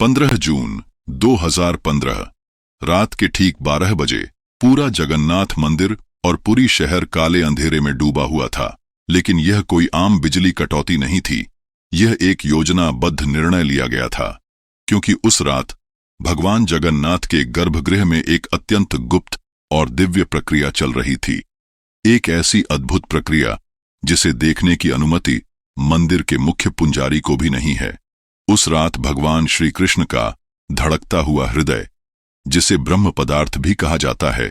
15 जून 2015 रात के ठीक 12 बजे पूरा जगन्नाथ मंदिर और पूरी शहर काले अंधेरे में डूबा हुआ था। लेकिन यह कोई आम बिजली कटौती नहीं थी। यह एक योजनाबद्ध निर्णय लिया गया था, क्योंकि उस रात भगवान जगन्नाथ के गर्भगृह में एक अत्यंत गुप्त और दिव्य प्रक्रिया चल रही थी। एक ऐसी अद्भुत प्रक्रिया जिसे देखने की अनुमति मंदिर के मुख्य पुजारी को भी नहीं है। उस रात भगवान श्री कृष्ण का धड़कता हुआ हृदय, जिसे ब्रह्म पदार्थ भी कहा जाता है,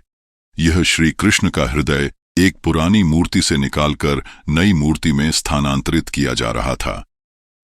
यह श्री कृष्ण का हृदय एक पुरानी मूर्ति से निकालकर नई मूर्ति में स्थानांतरित किया जा रहा था।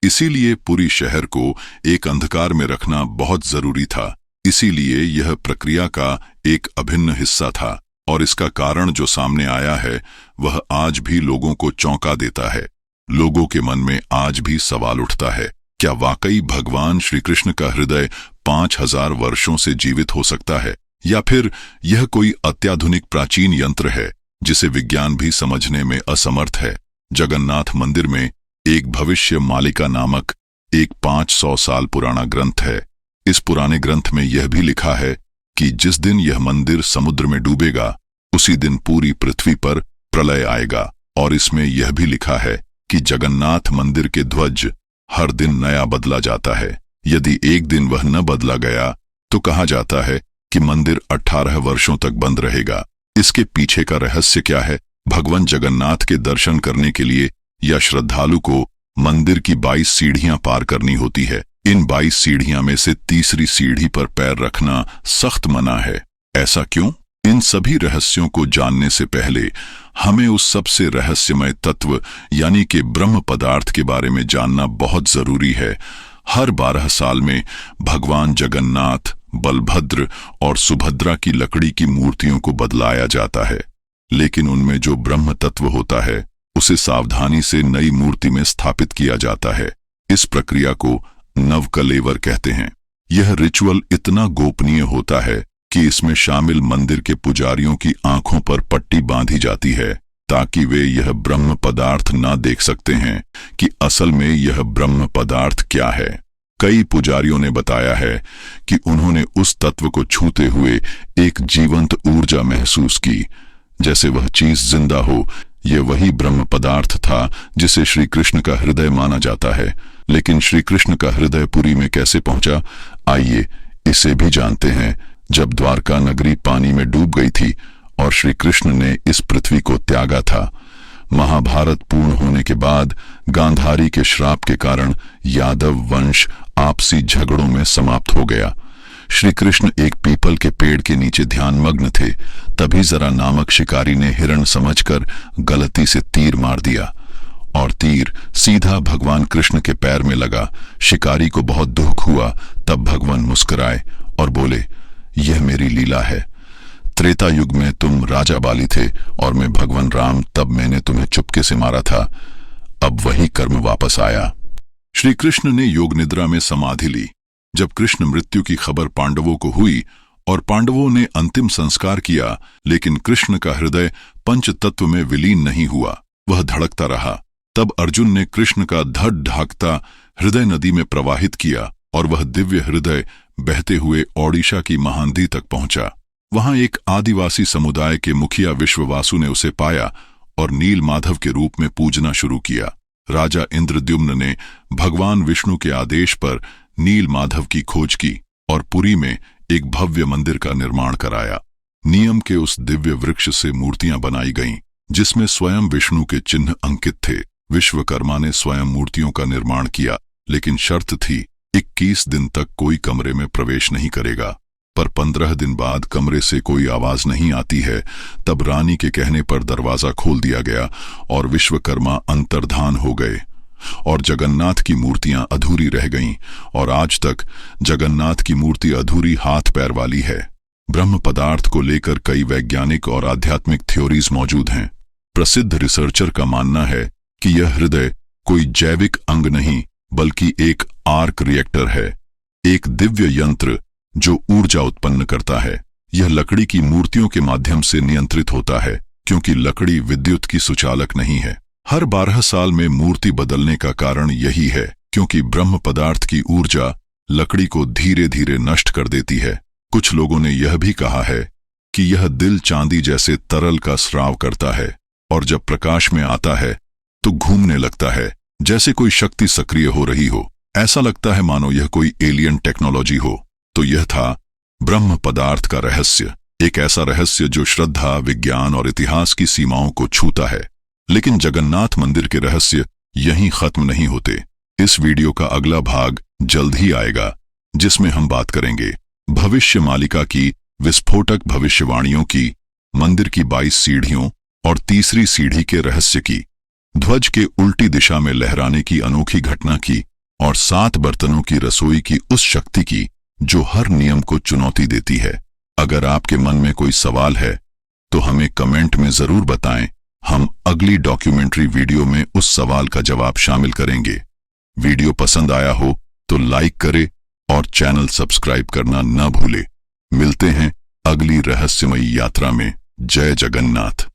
इसीलिए पूरी शहर को एक अंधकार में रखना बहुत जरूरी था। इसीलिए यह प्रक्रिया का एक अभिन्न हिस्सा था, और इसका कारण जो सामने आया है वह आज भी लोगों को चौंका देता है। लोगों के मन में आज भी सवाल उठता है, क्या वाकई भगवान श्री कृष्ण का हृदय 5000 वर्षों से जीवित हो सकता है, या फिर यह कोई अत्याधुनिक प्राचीन यंत्र है जिसे विज्ञान भी समझने में असमर्थ है। जगन्नाथ मंदिर में एक भविष्य मालिका नामक एक 500 साल पुराना ग्रंथ है। इस पुराने ग्रंथ में यह भी लिखा है कि जिस दिन यह मंदिर समुद्र में डूबेगा उसी दिन पूरी पृथ्वी पर प्रलय आएगा। और इसमें यह भी लिखा है कि जगन्नाथ मंदिर के ध्वज हर दिन नया बदला जाता है। यदि एक दिन वह न बदला गया तो कहा जाता है कि मंदिर 18 वर्षों तक बंद रहेगा। इसके पीछे का रहस्य क्या है? भगवान जगन्नाथ के दर्शन करने के लिए या श्रद्धालु को मंदिर की 22 सीढ़ियां पार करनी होती है। इन 22 सीढ़ियां में से तीसरी सीढ़ी पर पैर रखना सख्त मना है। ऐसा क्यों? इन सभी रहस्यों को जानने से पहले हमें उस सबसे रहस्यमय तत्व यानी कि ब्रह्म पदार्थ के बारे में जानना बहुत जरूरी है। हर 12 साल में भगवान जगन्नाथ, बलभद्र और सुभद्रा की लकड़ी की मूर्तियों को बदलाया जाता है, लेकिन उनमें जो ब्रह्म तत्व होता है उसे सावधानी से नई मूर्ति में स्थापित किया जाता है। इस प्रक्रिया को नवकलेवर कहते हैं। यह रिचुअल इतना गोपनीय होता है कि इसमें शामिल मंदिर के पुजारियों की आंखों पर पट्टी बांधी जाती है, ताकि वे यह ब्रह्म पदार्थ ना देख सकते हैं कि असल में यह ब्रह्म पदार्थ क्या है। कई पुजारियों ने बताया है कि उन्होंने उस तत्व को छूते हुए एक जीवंत ऊर्जा महसूस की, जैसे वह चीज जिंदा हो। यह वही ब्रह्म पदार्थ था जिसे श्री कृष्ण का हृदय माना जाता है। लेकिन श्री कृष्ण का हृदय पुरी में कैसे पहुंचा, आइए इसे भी जानते हैं। जब द्वारका नगरी पानी में डूब गई थी और श्री कृष्ण ने इस पृथ्वी को त्यागा था, महाभारत पूर्ण होने के बाद गांधारी के श्राप के कारण यादव वंश आपसी झगड़ों में समाप्त हो गया। श्री कृष्ण एक पीपल के पेड़ के नीचे ध्यानमग्न थे। तभी जरा नामक शिकारी ने हिरण समझकर गलती से तीर मार दिया, और तीर सीधा भगवान कृष्ण के पैर में लगा। शिकारी को बहुत दुख हुआ। तब भगवान मुस्कुराए और बोले, यह मेरी लीला है। त्रेता युग में तुम राजा बाली थे और मैं भगवान राम, तब मैंने तुम्हें चुपके से मारा था। अब वही कर्म वापस आया। श्री कृष्ण ने योग निद्रा में समाधि ली। जब कृष्ण मृत्यु की खबर पांडवों को हुई और पांडवों ने अंतिम संस्कार किया, लेकिन कृष्ण का हृदय पंच तत्व में विलीन नहीं हुआ, वह धड़कता रहा। तब अर्जुन ने कृष्ण का धड़ ढाकता हृदय नदी में प्रवाहित किया और वह दिव्य हृदय बहते हुए ओडिशा की महानदी तक पहुंचा। वहां एक आदिवासी समुदाय के मुखिया विश्ववासु ने उसे पाया और नील माधव के रूप में पूजना शुरू किया। राजा इंद्रद्युम्न ने भगवान विष्णु के आदेश पर नील माधव की खोज की और पुरी में एक भव्य मंदिर का निर्माण कराया। नियम के उस दिव्य वृक्ष से मूर्तियां बनाई गईं, जिसमें स्वयं विष्णु के चिन्ह अंकित थे। विश्वकर्मा ने स्वयं मूर्तियों का निर्माण किया, लेकिन शर्त थी 21 दिन तक कोई कमरे में प्रवेश नहीं करेगा। पर 15 दिन बाद कमरे से कोई आवाज नहीं आती है। तब रानी के कहने पर दरवाजा खोल दिया गया और विश्वकर्मा अंतर्धान हो गए और जगन्नाथ की मूर्तियां अधूरी रह गईं। और आज तक जगन्नाथ की मूर्ति अधूरी हाथ पैर वाली है। ब्रह्म पदार्थ को लेकर कई वैज्ञानिक और आध्यात्मिक थ्योरीज मौजूद हैं। प्रसिद्ध रिसर्चर का मानना है कि यह हृदय कोई जैविक अंग नहीं, बल्कि एक आर्क रिएक्टर है, एक दिव्य यंत्र जो ऊर्जा उत्पन्न करता है। यह लकड़ी की मूर्तियों के माध्यम से नियंत्रित होता है, क्योंकि लकड़ी विद्युत की सुचालक नहीं है। हर 12 साल में मूर्ति बदलने का कारण यही है, क्योंकि ब्रह्म पदार्थ की ऊर्जा लकड़ी को धीरे धीरे नष्ट कर देती है। कुछ लोगों ने यह भी कहा है कि यह दिल चांदी जैसे तरल का स्राव करता है और जब प्रकाश में आता है तो घूमने लगता है, जैसे कोई शक्ति सक्रिय हो रही हो। ऐसा लगता है मानो यह कोई एलियन टेक्नोलॉजी हो। तो यह था ब्रह्म पदार्थ का रहस्य, एक ऐसा रहस्य जो श्रद्धा, विज्ञान और इतिहास की सीमाओं को छूता है। लेकिन जगन्नाथ मंदिर के रहस्य यहीं खत्म नहीं होते। इस वीडियो का अगला भाग जल्द ही आएगा, जिसमें हम बात करेंगे भविष्य मालिका की विस्फोटक भविष्यवाणियों की, मंदिर की 22 सीढ़ियों और तीसरी सीढ़ी के रहस्य की, ध्वज के उल्टी दिशा में लहराने की अनोखी घटना की, और 7 बर्तनों की रसोई की उस शक्ति की जो हर नियम को चुनौती देती है। अगर आपके मन में कोई सवाल है तो हमें कमेंट में जरूर बताएं। हम अगली डॉक्यूमेंट्री वीडियो में उस सवाल का जवाब शामिल करेंगे। वीडियो पसंद आया हो तो लाइक करें और चैनल सब्सक्राइब करना न भूलें। मिलते हैं अगली रहस्यमयी यात्रा में। जय जगन्नाथ।